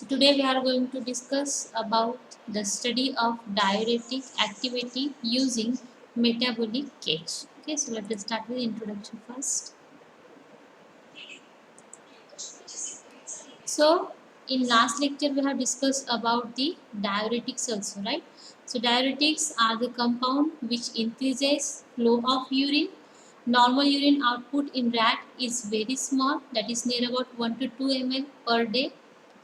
So today we are going to discuss about the study of diuretic activity using metabolic gauge. Okay, so let us start with introduction first. So in last lecture we have discussed about the diuretics also, right? So diuretics are the compound which increases flow of urine. Normal urine output in rat is very small, that is near about 1 to 2 ml per day.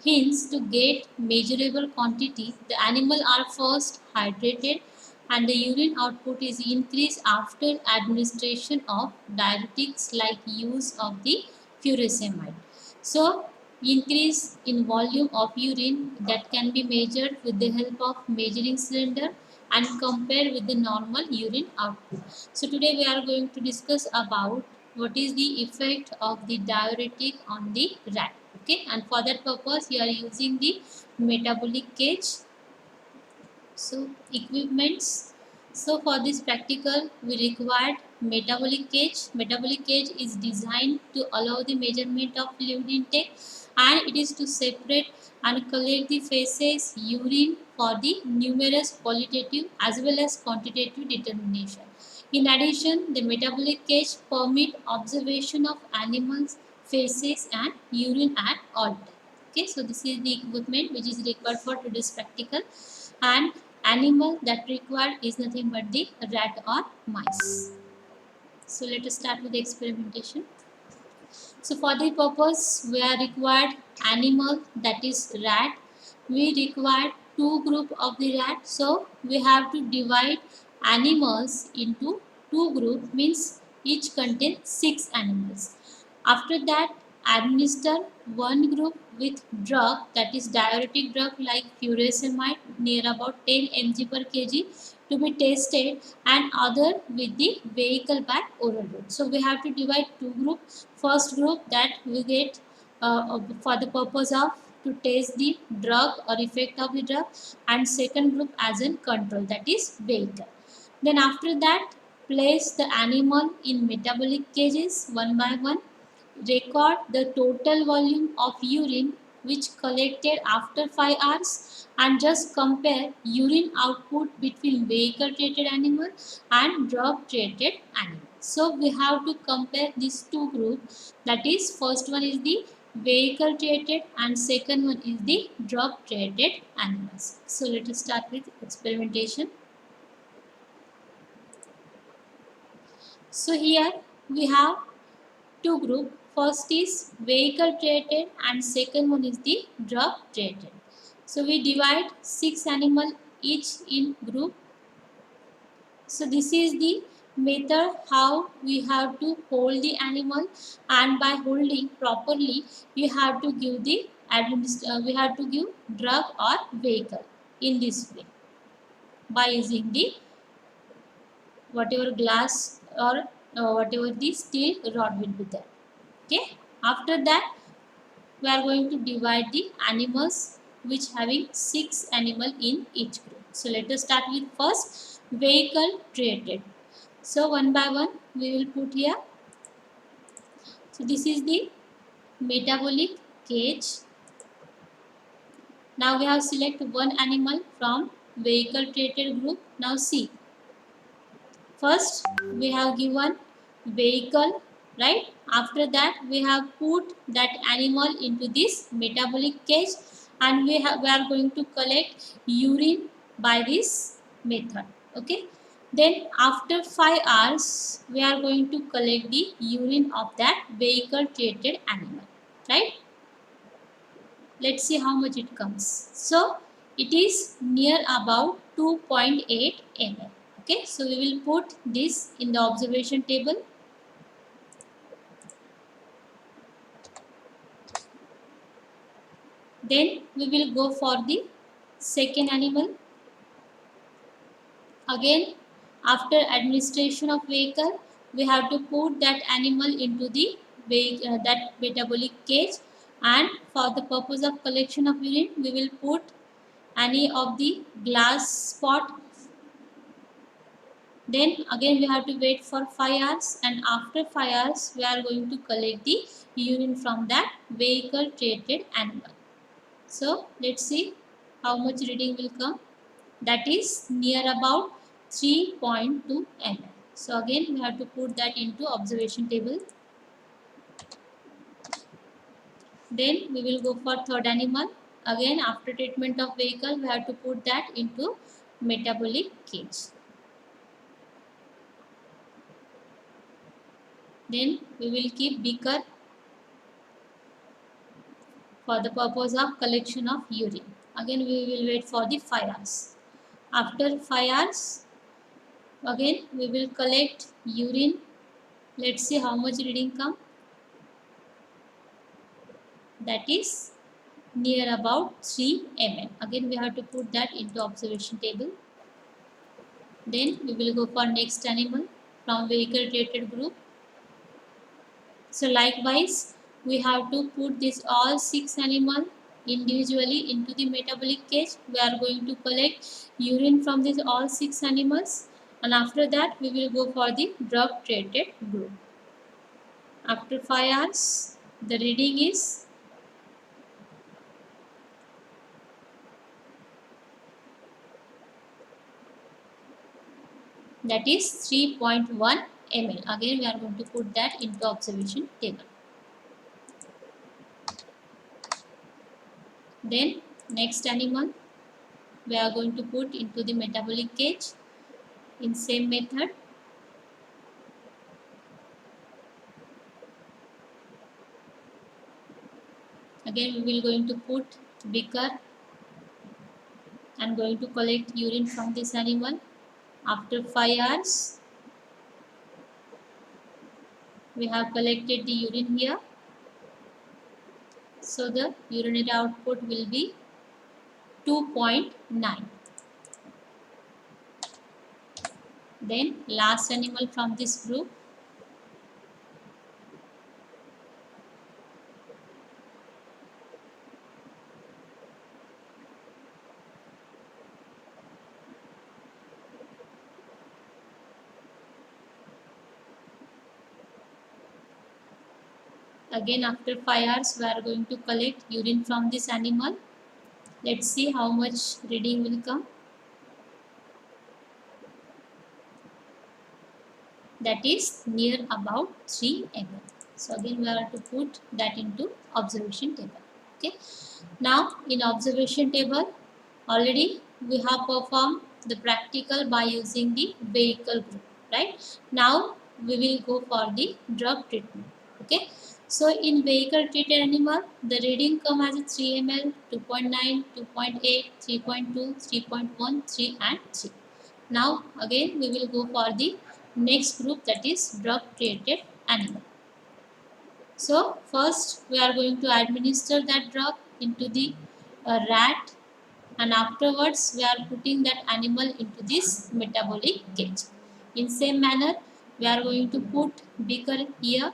Hence, to get measurable quantity, the animal are first hydrated and the urine output is increased after administration of diuretics like use of the furosemide. So, increase in volume of urine that can be measured with the help of measuring cylinder and compare with the normal urine output. So today we are going to discuss about what is the effect of the diuretic on the rat. Okay, and for that purpose you are using the metabolic gauge. So equipments. So for this practical we required metabolic gauge. Metabolic gauge is designed to allow the measurement of fluid intake and it is to separate and collect the feces, urine for the numerous qualitative as well as quantitative determination. In addition, the metabolic gauge permit observation of animals, feces and urine at all times. Okay, so this is the equipment which is required for today's practical, and animal that required is nothing but the rat or mice. So let us start with the experimentation. So for the purpose we are required animal, that is rat. We require two group of the rat. So we have to divide animals into two group, means each contains 6 animals. After that, administer one group with drug, that is diuretic drug like furosemide near about 10 mg per kg to be tested, and other with the vehicle by oral route. So we have to divide two groups. First group that we get for the purpose of to test the drug or effect of the drug, and second group as in control, that is vehicle. Then after that, place the animal in metabolic cages one by one. Record the total volume of urine which collected after 5 hours and just compare urine output between vehicle treated animal and drug treated animal. So we have to compare these two groups, that is first one is the vehicle treated and second one is the drug treated animals. So let us start with experimentation. So here we have two group. First is vehicle treated and second one is the drug treated. So we divide 6 animal each in group. So this is the method how we have to hold the animal, and by holding properly we have to give the we have to give drug or vehicle in this way by using the whatever glass or whatever the steel rod will be there. Okay, after that we are going to divide the animals which having 6 animal in each group. So let us start with first vehicle treated. So one by one we will put here. So this is the metabolic gauge. Now we have select one animal from vehicle treated group. Now see, first we have given vehicle, right? After that we have put that animal into this metabolic cage, and we are going to collect urine by this method. Okay, then after 5 hours we are going to collect the urine of that vehicle treated animal, right? Let's see how much it comes. So it is near about 2.8 ml. Okay, so we will put this in the observation table. Then we will go for the second animal. Again, after administration of vehicle, we have to put that animal into the that metabolic cage, and for the purpose of collection of urine, we will put any of the glass pot. Then again we have to wait for 5 hours, and after 5 hours we are going to collect the urine from that vehicle treated animal. So let's see how much reading will come. That is near about 3.2 ml. So again we have to put that into observation table. Then we will go for third animal. Again after treatment of vehicle we have to put that into metabolic cage. Then we will keep beaker for the purpose of collection of urine. Again we will wait for the 5 hours. After 5 hours again we will collect urine. Let's see how much reading come. That is near about 3 ml. Again we have to put that into observation table. Then we will go for next animal from vehicle treated group. So likewise we have to put this all 6 animal individually into the metabolic cage. We are going to collect urine from these all 6 animals, and after that we will go for the drug treated group. After 5 hours the reading is that is 3.1 ml. Again we are going to put that into observation table. Then next animal we are going to put into the metabolic cage in same method. Again we will going to put beaker and going to collect urine from this animal. After 5 hours we have collected the urine here, so the urinary output will be 2.9. Then last animal from this group. Again after 5 hours we are going to collect urine from this animal. Let's see how much reading will come. That is near about 3 ml. So again we have to put that into observation table. Okay. Now in observation table already we have performed the practical by using the vehicle group, right? Now we will go for the drug treatment. Okay. So in vehicle treated animal the reading come as a 3 ml, 2.9, 2.8, 3.2, 3.1, 3 and 3. Now again we will go for the next group, that is drug treated animal. So first we are going to administer that drug into the rat, and afterwards we are putting that animal into this metabolic cage. In same manner we are going to put beaker here,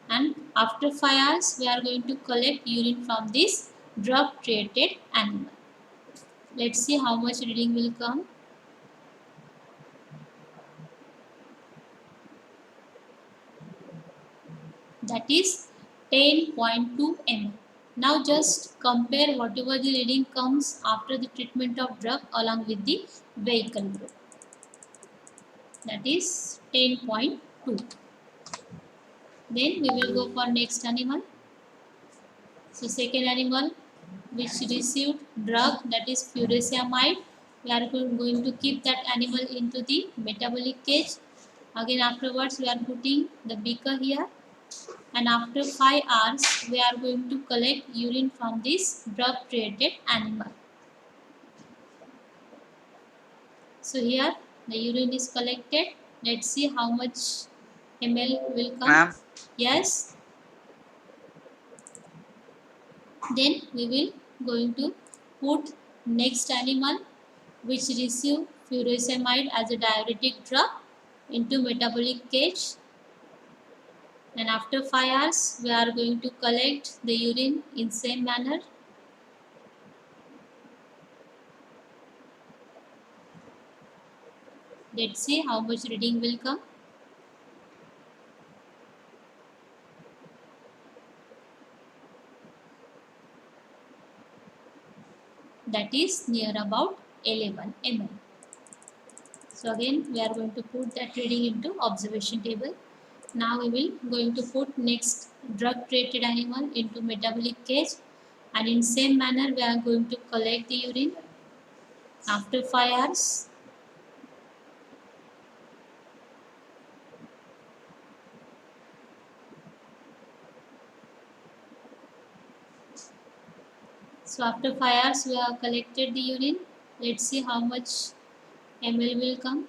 and after 5 hours we are going to collect urine from this drug treated animal. Let's see how much reading will come. That is 10.2 ml. Now just compare whatever the reading comes after the treatment of drug along with the vehicle group. That is 10.2. Then we will go for next animal. So second animal which received drug, that is furosemide. We are going to keep that animal into the metabolic cage. Again afterwards we are putting the beaker here, and after 5 hours we are going to collect urine from this drug treated animal. So here the urine is collected. Let's see how much ml will come. Ma'am, Yes. Then we will going to put next animal which receive furosemide as a diuretic drug into metabolic cage, and after 5 hours we are going to collect the urine in same manner. Let's see how much reading will come. that is near about 11 ml. So again we are going to put that reading into observation table. Now we will going to put next drug treated animal into metabolic cage, and in same manner we are going to collect the urine after 5 hours. So after 5 hours we have collected the urine. Let's see how much ml will come.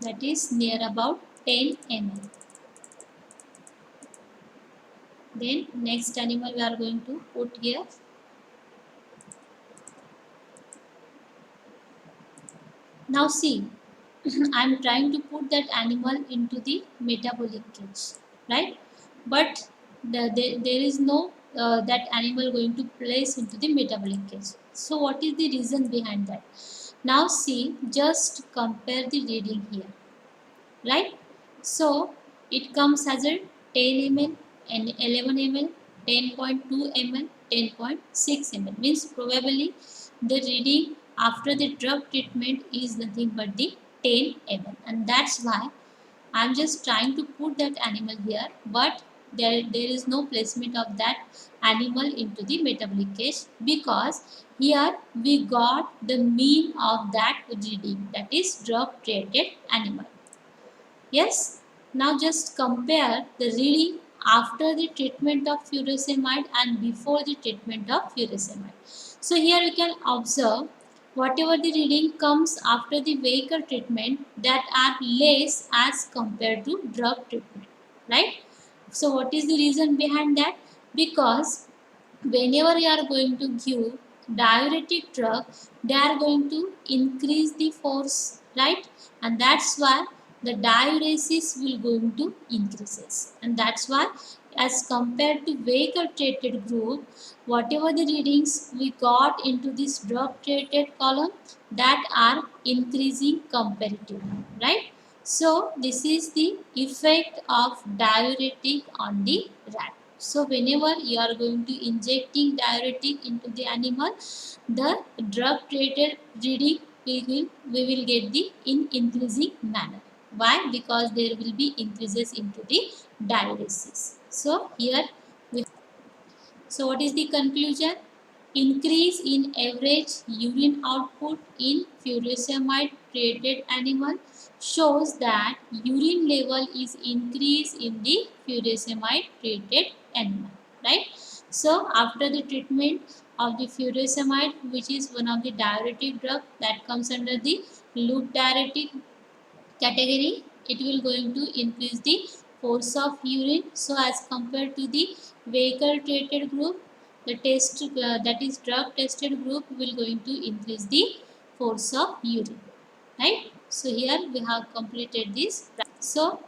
That is near about 10 ml. Then next animal we are going to put here. Now see, I am trying to put that animal into the metabolic cage, right? But there is no that animal going to place into the metabolic cage. So what is the reason behind that? Now see, just compare the reading here, right? So it comes as a 10 ml and 11 ml, 10.2 ml, 10.6 ml. Means probably the reading after the drug treatment is nothing but the 10 ml, and that's why I'm just trying to put that animal here, but there is no placement of that animal into the metabolic cage, because here we got the mean of that reading, that is drug treated animal. Yes, now just compare the reading after the treatment of furosemide and before the treatment of furosemide. So here you can observe whatever the reading comes after the vehicle treatment that are less as compared to drug treatment, right? So what is the reason behind that? Because whenever you are going to give diuretic drug, they are going to increase the force, right? And that's why the diuresis will going to increases, and that's why as compared to vehicle treated group, whatever the readings we got into this drug treated column, that are increasing comparatively, right? So this is the effect of diuretic on the rat. So whenever you are going to injecting diuretic into the animal, the drug treated reading we will get the in increasing manner. Why? Because there will be increases into the diuresis. So here we, so what is the conclusion? Increase in average urine output in furosemide treated animal shows that urine level is increased in the furosemide treated animal, right? So after the treatment of the furosemide, which is one of the diuretic drug that comes under the loop diuretic category, it will going to increase the force of urine. So as compared to the vehicle treated group, the test that is drug tested group will going to increase the force of urine, right? So here we have completed this. So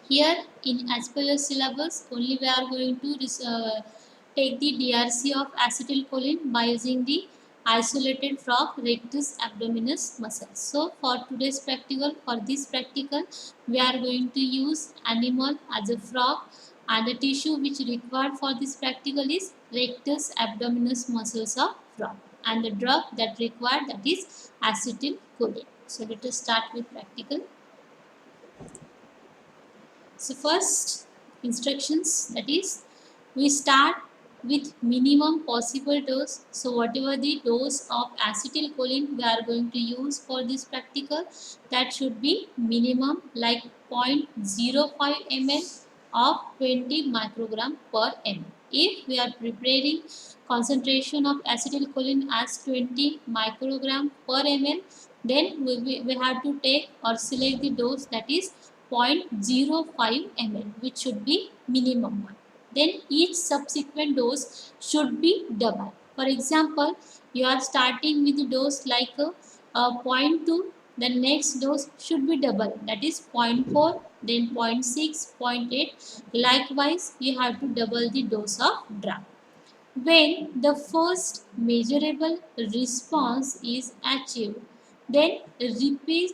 here in as per your syllabus, only we are going to take the DRC of acetylcholine by using the isolated frog rectus abdominis muscle. So for today's practical, for this practical, we are going to use animal as a frog, and the tissue which required for this practical is rectus abdominis muscles of frog, and the drug that required, that is acetylcholine. So let us start with practical. So first instructions, that is we start with minimum possible dose. So whatever the dose of acetylcholine we are going to use for this practical, that should be minimum like 0.05 ml of 20 microgram per ml. If we are preparing concentration of acetylcholine as 20 microgram per ml, then we have to take or select the dose that is 0.05 ml, which should be minimum one. Then each subsequent dose should be double. For example, you are starting with the dose like zero point 0.2, the next dose should be double, that is 0.4, then 0.6, 0.8. Likewise, you have to double the dose of drug. When the first measurable response is achieved, then repeat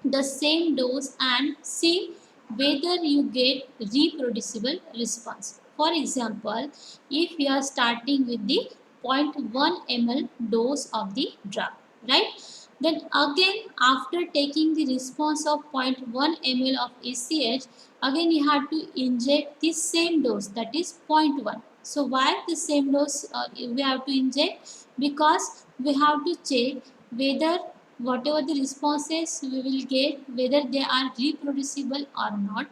the same dose and see whether you get reproducible response. For example, if you are starting with the 0.1 ml dose of the drug, right? Then again, after taking the response of 0.1 ml of ACH, again you have to inject the same dose, that is 0.1. So why the same dose we have to inject? Because we have to check whether whatever the responses we will get, whether they are reproducible or not.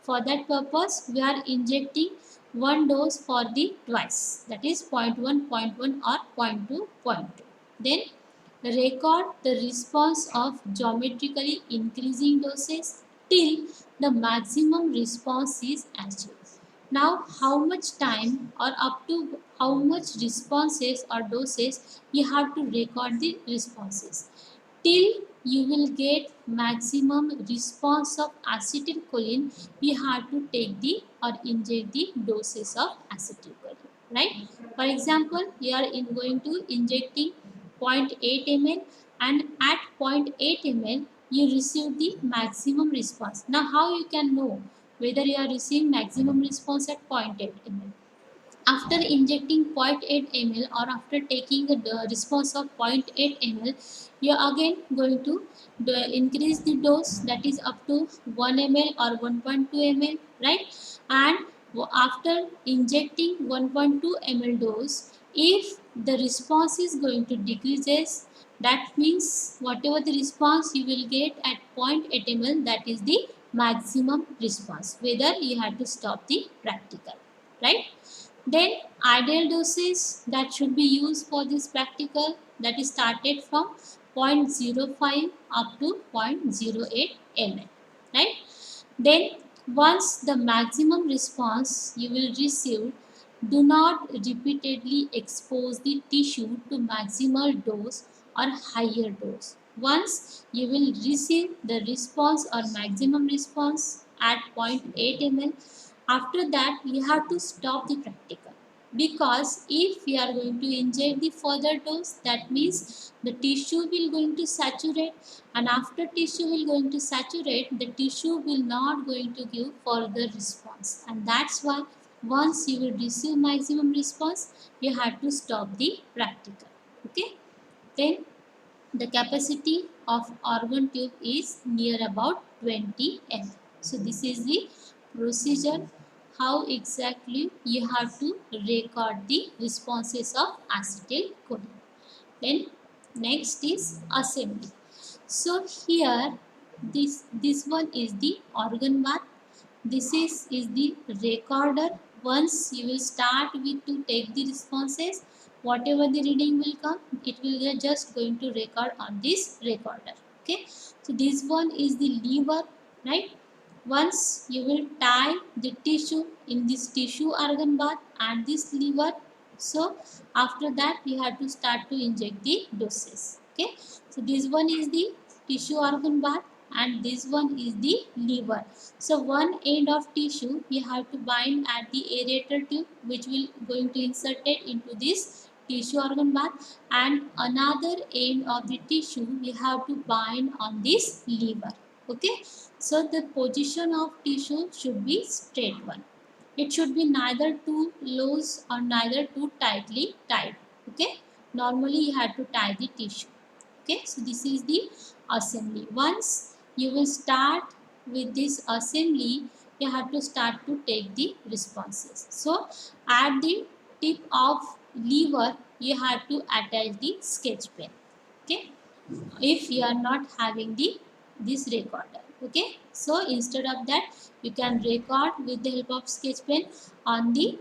For that purpose, we are injecting one dose for the twice, that is 0.1, zero point 0.1 or 0.2, zero point 0.2. Then record the response of geometrically increasing doses till the maximum response is achieved. Now, how much time or up to how much responses or doses you have to record the responses till you will get maximum response of acetylcholine. You have to take the or inject the doses of acetylcholine, right? For example, you are going to injecting 0.8 ml, and at 0.8 ml you receive the maximum response. Now how you can know whether you are receiving maximum response at 0.8 ml? After injecting 0.8 ml or after taking the response of 0.8 ml, you are again going to increase the dose, that is up to 1 ml or 1.2 ml, right? And after injecting 1.2 ml dose, if the response is going to decreases, that means whatever the response you will get at 0.8 ml, that is the maximum response, whether you have to stop the practical, right? Then ideal doses that should be used for this practical, that is started from 0.05 up to 0.08 ml, right? Then once the maximum response you will receive, do not repeatedly expose the tissue to maximal dose or higher dose. Once you will receive the response or maximum response at 0.8 ml, after that you have to stop the practical, because if we are going to inject the further dose, that means the tissue will going to saturate, and after tissue will going to saturate, the tissue will not going to give further response, and that's why once you will receive maximum response, you have to stop the practical. Okay, then the capacity of organ tube is near about 20 ml. So this is the procedure how exactly you have to record the responses of acetylcholine. Then next is assembly. So here this one is the organ bath. This is the recorder. Once you will start with to take the responses, whatever the reading will come, it will just going to record on this recorder. Okay, so this one is the lever, right? Once you will tie the tissue in this tissue organ bath and this lever, so after that you have to start to inject the doses. Okay, so this one is the tissue organ bath and this one is the lever. So one end of tissue you have to bind at the aerator tube, which will going to insert it into this tissue organ bath, and another end of the tissue you have to bind on this lever. Okay, so the position of tissue should be straight one. It should be neither too loose or neither too tightly tied. Okay, normally you have to tie the tissue. Okay, so this is the assembly. Once you will start with this assembly, you have to start to take the responses. So at the tip of lever you have to attach the sketch pen. Okay, if you are not having the this recorder. Okay, so instead of that you can record with the help of sketch pen on the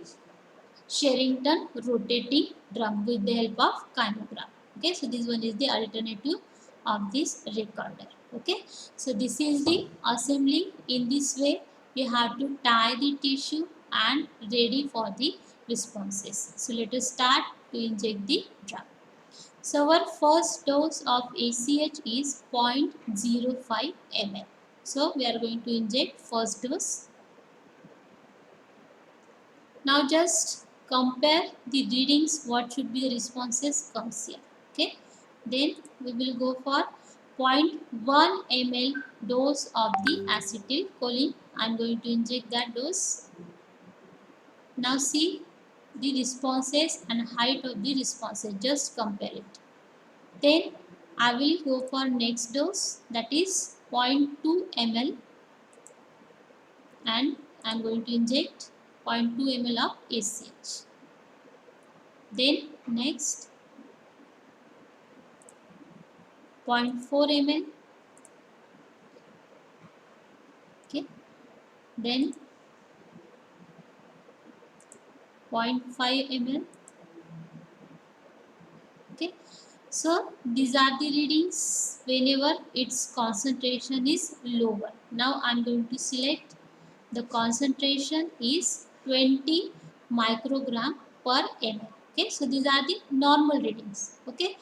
Sherrington rotating drum with the help of kymograph. Okay, so this one is the alternative of this recorder. Okay, so this is the assembly. In this way you have to tie the tissue and ready for the responses. So let us start to inject the drug. So our first dose of ACH is 0.05 ml. So we are going to inject first dose. Now just compare the readings, what should be the responses comes here. Okay, then we will go for 0.1 ml dose of the acetylcholine. I am going to inject that dose. Now see the responses and height of the responses. Just compare it. Then I will go for next dose, that is 0.2 ml, and I am going to inject 0.2 ml of ACH. Then next 0.4 ml. Okay. Then 0.5 ml. Okay. So these are the readings whenever its concentration is lower. Now I am going to select the concentration is 20 microgram per ml. Okay, so these are the normal readings. Okay,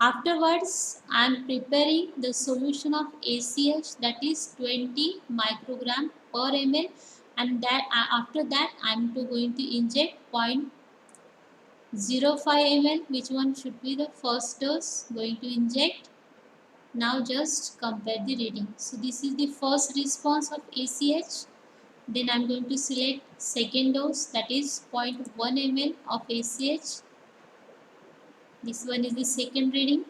afterwards I am preparing the solution of ACH, that is 20 microgram per ml, and that after that I am going to inject 0.05 ml. Which one should be the first dose going to inject? Now just compare the reading. So this is the first response of ACH. Then I am going to select second dose, that is 0.1 ml of ACH. This one is the second reading.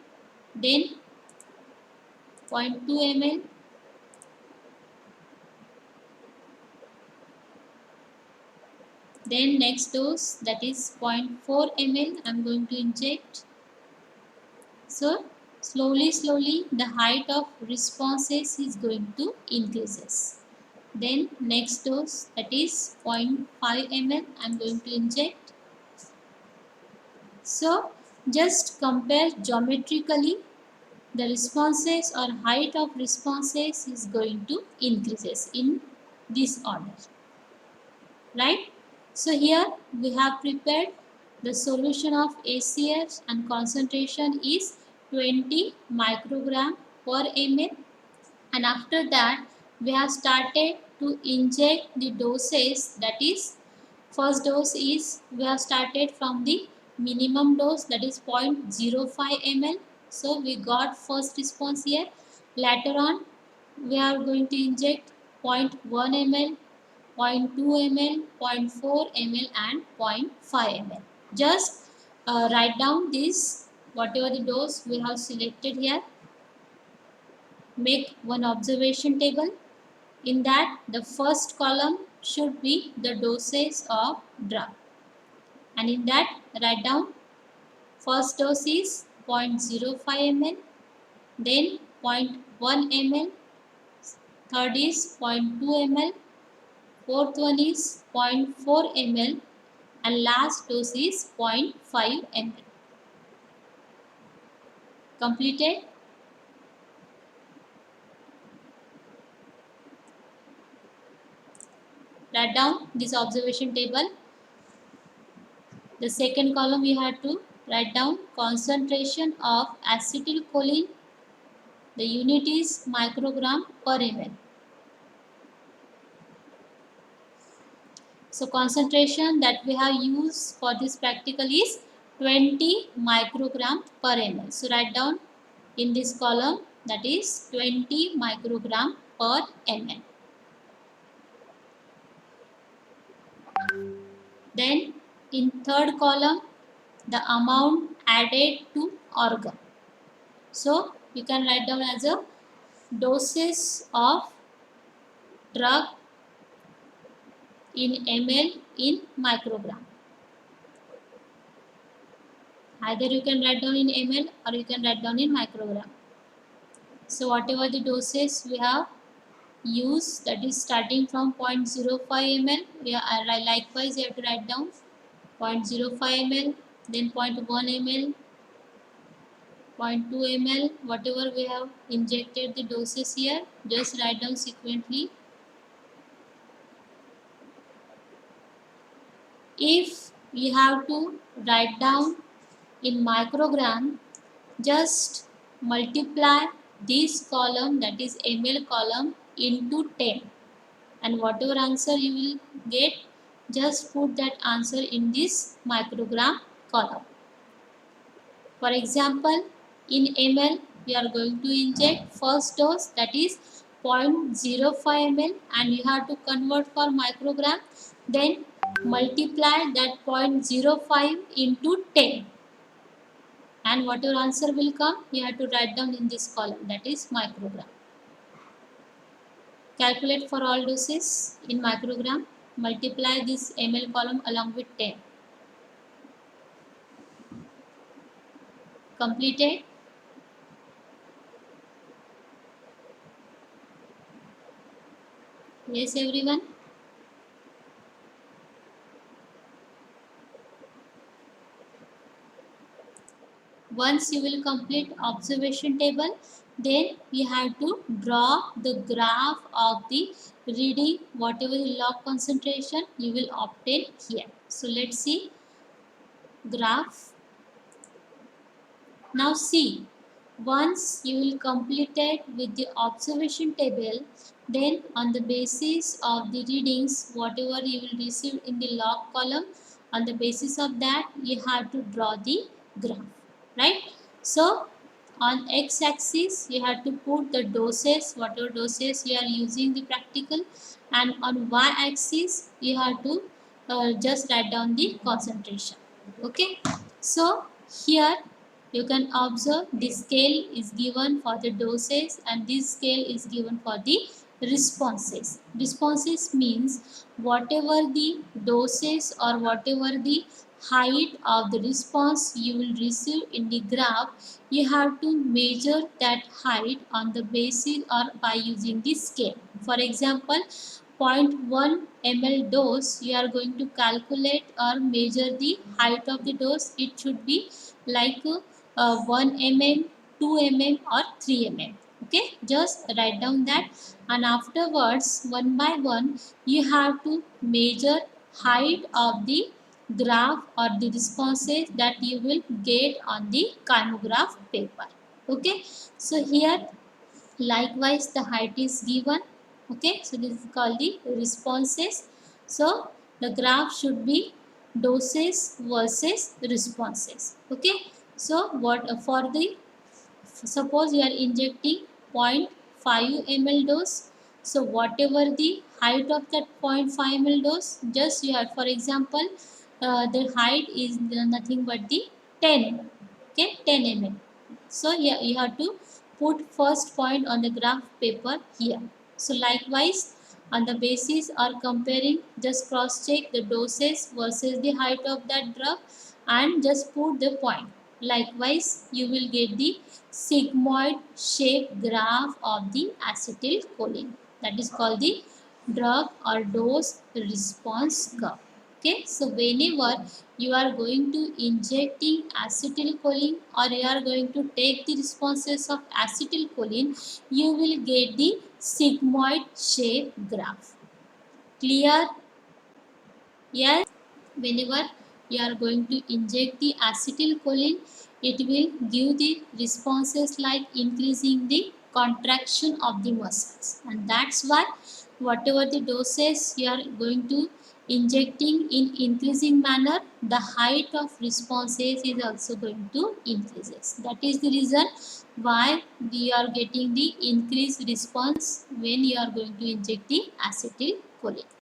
Then 0.2 ml. Then next dose, that is 0.4 ml. I am going to inject. So slowly the height of responses is going to increases. Then next dose, that is 0.5 ml. I am going to inject. So just compare geometrically, the responses or height of responses is going to increases in this order, right? So here we have prepared the solution of ACH and concentration is 20 microgram per ml, and after that we have started to inject the doses, that is first dose is we have started from the minimum dose, that is 0.05 ml. So we got first response here. Later on we are going to inject 0.1 ml, 0.2 ml, 0.4 ml and 0.5 ml. Just write down this whatever the dose we have selected here. Make one observation table. In that the first column should be the doses of drug, and in that write down first dose is 0.05 ml, then 0.1 ml, third is 0.2 ml, fourth one is 0.4 ml, and last dose is 0.5 ml. Completed? Write down this observation table. The second column we have to write down concentration of acetylcholine. The unit is microgram per ml. So concentration that we have used for this practical is 20 microgram per ml. So write down in this column, that is 20 microgram per ml. Then in third column, the amount added to organ. So you can write down as a doses of drug in ml in microgram. Either you can write down in ml or you can write down in microgram. So whatever the doses we have used, that is starting from 0.05 ml, likewise you have to write down 0.05 ml, then 0.1 ml, 0.2 ml, whatever we have injected the doses here, just write down sequentially. If we have to write down in microgram, just multiply this column, that is ml column, into 10, and whatever answer you will get, just put that answer in this microgram column. For example, in ml we are going to inject first dose, that is 0.05 ml, and you have to convert for microgram. Then multiply that 0.05 into 10, and what your answer will come, you have to write down in this column, that is microgram. Calculate for all doses in microgram, multiply this ml column along with 10. Completed? Yes, everyone? Once you will complete observation table, then you have to draw the graph of the reading, whatever the log concentration you will obtain here. So let's see graph. Now see, once you will complete it with the observation table, then on the basis of the readings, whatever you will receive in the log column, on the basis of that you have to draw the graph, right? So on x-axis you have to put the doses, whatever doses you are using the practical, and on y-axis you have to just write down the concentration. Okay, so here you can observe this scale is given for the doses and this scale is given for the responses. Responses means whatever the doses or whatever the height of the response you will receive in the graph, you have to measure that height on the basis or by using the scale. For example, 0.1 ml dose, you are going to calculate or measure the height of the dose. It should be like 1 mm, 2 mm or 3 mm. Okay, just write down that, and afterwards one by one you have to measure height of the graph or the responses that you will get on the kymograph paper. Okay, so here likewise the height is given. Okay, so this is called the responses. So the graph should be doses versus responses. Okay, so what for the, suppose you are injecting 0.5 ml dose, so whatever the height of that 0.5 ml dose, just you have, for example, the height is nothing but the 10, okay, 10 mm. So here you have to put first point on the graph paper here. So likewise on the basis or comparing, just cross check the doses versus the height of that drug and just put the point. Likewise you will get the sigmoid shaped graph of the acetylcholine, that is called the drug or dose response curve. Okay, so whenever you are going to injecting acetylcholine or you are going to take the responses of acetylcholine, you will get the sigmoid shape graph. Clear? Yes, whenever you are going to inject the acetylcholine, it will give the responses like increasing the contraction of the muscles, and that's why whatever the doses you are going to injecting in increasing manner, the height of responses is also going to increases. That is the reason why we are getting the increased response when you are going to inject the acetylcholine.